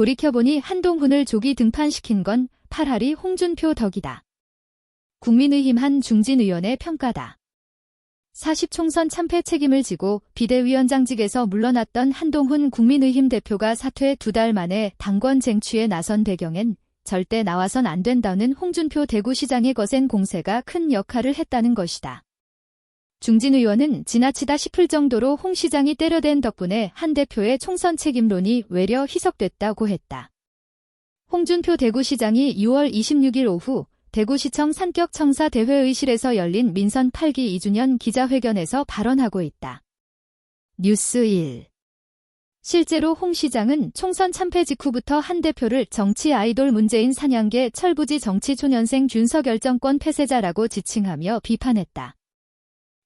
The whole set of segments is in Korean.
돌이켜보니 한동훈을 조기 등판시킨 건 8할이 홍준표 덕이다. 국민의힘 한 중진 의원의 평가다. 40총선 참패 책임을 지고 비대위원장직에서 물러났던 한동훈 국민의힘 대표가 사퇴 2달 만에 당권 쟁취에 나선 배경엔 절대 나와선 안 된다는 홍준표 대구시장의 거센 공세가 큰 역할을 했다는 것이다. 중진 의원은 지나치다 싶을 정도로 홍 시장이 때려댄 덕분에 한 대표의 총선 책임론이 외려 희석됐다고 했다. 홍준표 대구시장이 6월 26일 오후 대구시청 산격청사대회의실에서 열린 민선 8기 2주년 기자회견에서 발언하고 있다. 뉴스 1. 실제로 홍 시장은 총선 참패 직후부터 한 대표를 정치 아이돌 문재인 사냥개 철부지 정치초년생 윤석열 정권 폐쇄자라고 지칭하며 비판했다.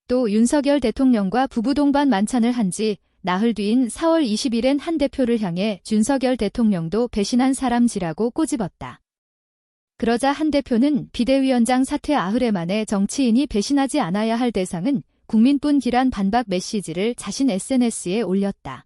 또 윤석열 대통령과 부부 동반 만찬을 한 지 나흘 뒤인 4월 20일엔 한 대표를 향해 윤석열 대통령도 배신한 사람지라고 꼬집었다. 그러자 한 대표는 비대위원장 사퇴 8회 만에 정치인이 배신하지 않아야 할 대상은 국민뿐이란 반박 메시지를 자신 SNS에 올렸다.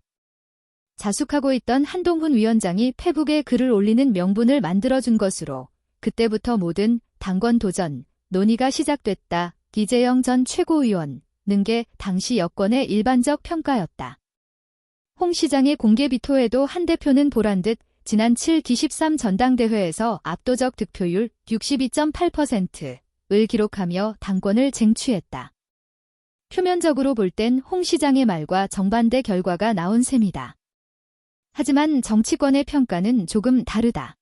자숙하고 있던 한동훈 위원장이 페북에 글을 올리는 명분을 만들어준 것으로 그때부터 모든 당권 도전 논의가 시작됐다. 이재영 전 최고위원은 게 당시 여권의 일반적 평가였다. 홍 시장의 공개 비토에도 한 대표는 보란듯 지난 7.13 전당대회에서 압도적 득표율 62.8%를 기록하며 당권을 쟁취했다. 표면적으로 볼 땐 홍 시장의 말과 정반대 결과가 나온 셈이다. 하지만 정치권의 평가는 조금 다르다.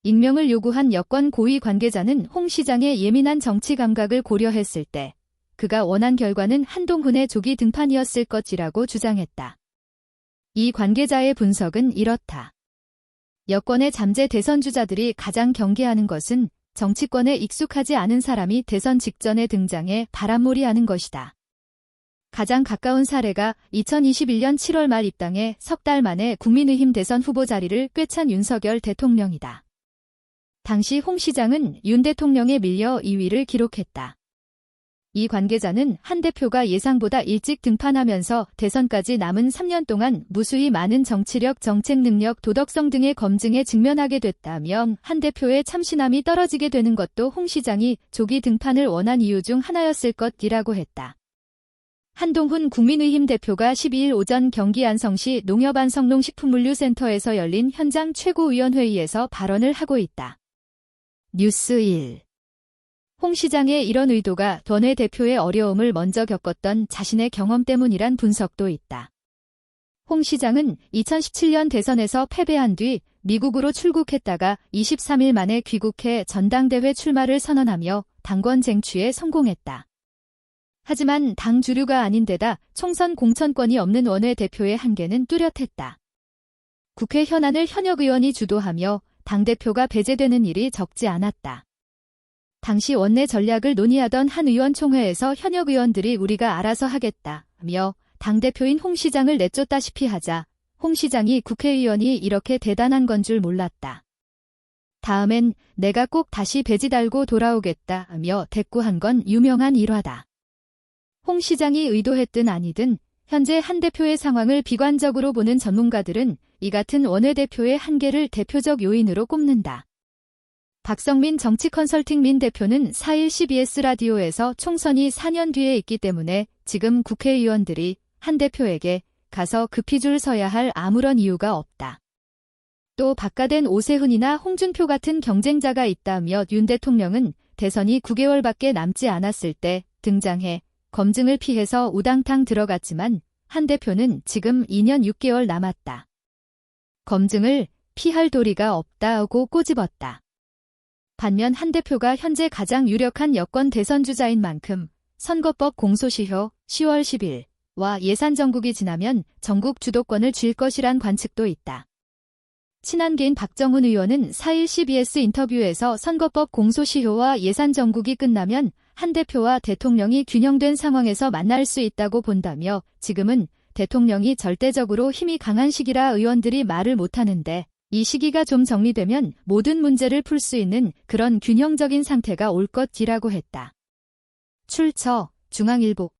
익명을 요구한 여권 고위 관계자는 홍 시장의 예민한 정치 감각을 고려했을 때 그가 원한 결과는 한동훈의 조기 등판이었을 것이라고 주장했다. 이 관계자의 분석은 이렇다. 여권의 잠재 대선 주자들이 가장 경계하는 것은 정치권에 익숙하지 않은 사람이 대선 직전에 등장해 바람몰이하는 것이다. 가장 가까운 사례가 2021년 7월 말 입당해 석 달 만에 국민의힘 대선 후보 자리를 꿰찬 윤석열 대통령이다. 당시 홍 시장은 윤 대통령에 밀려 2위를 기록했다. 이 관계자는 한 대표가 예상보다 일찍 등판하면서 대선까지 남은 3년 동안 무수히 많은 정치력, 정책 능력, 도덕성 등의 검증에 직면하게 됐다며 한 대표의 참신함이 떨어지게 되는 것도 홍 시장이 조기 등판을 원한 이유 중 하나였을 것이라고 했다. 한동훈 국민의힘 대표가 12일 오전 경기 안성시 농협안성농식품물류센터에서 열린 현장 최고위원회의에서 발언을 하고 있다. 뉴스 1. 홍 시장의 이런 의도가 원외 대표의 어려움을 먼저 겪었던 자신의 경험 때문이란 분석도 있다. 홍 시장은 2017년 대선에서 패배한 뒤 미국으로 출국했다가 23일 만에 귀국해 전당대회 출마를 선언하며 당권 쟁취에 성공했다. 하지만 당 주류가 아닌 데다 총선 공천권이 없는 원외 대표의 한계는 뚜렷했다. 국회 현안을 현역 의원이 주도하며 당대표가 배제되는 일이 적지 않았다. 당시 원내 전략을 논의하던 한 의원총회에서 현역 의원들이 우리가 알아서 하겠다며 당대표인 홍 시장을 내쫓다시피 하자 홍 시장이 국회의원이 이렇게 대단한 건 줄 몰랐다. 다음엔 내가 꼭 다시 배지 달고 돌아오겠다며 대꾸한 건 유명한 일화다. 홍 시장이 의도했든 아니든 현재 한 대표의 상황을 비관적으로 보는 전문가들은 이 같은 원외대표의 한계를 대표적 요인으로 꼽는다. 박성민 정치컨설팅 민 대표는 4일 CBS 라디오에서 총선이 4년 뒤에 있기 때문에 지금 국회의원들이 한 대표에게 가서 급히 줄 서야 할 아무런 이유가 없다. 또 박가된 오세훈이나 홍준표 같은 경쟁자가 있다며 윤 대통령은 대선이 9개월밖에 남지 않았을 때 등장해 검증을 피해서 우당탕 들어갔지만 한 대표는 지금 2년 6개월 남았다. 검증을 피할 도리가 없다고 꼬집었다. 반면 한 대표가 현재 가장 유력한 여권 대선 주자인 만큼 선거법 공소시효 10월 10일과 예산 정국이 지나면 전국 주도권을 쥘 것이란 관측도 있다. 친한계인 박정훈 의원은 4일 CBS 인터뷰에서 선거법 공소시효와 예산 정국이 끝나면 한 대표와 대통령이 균형된 상황에서 만날 수 있다고 본다며 지금은 대통령이 절대적으로 힘이 강한 시기라 의원들이 말을 못하는데 이 시기가 좀 정리되면 모든 문제를 풀 수 있는 그런 균형적인 상태가 올 것이라고 했다. 출처 중앙일보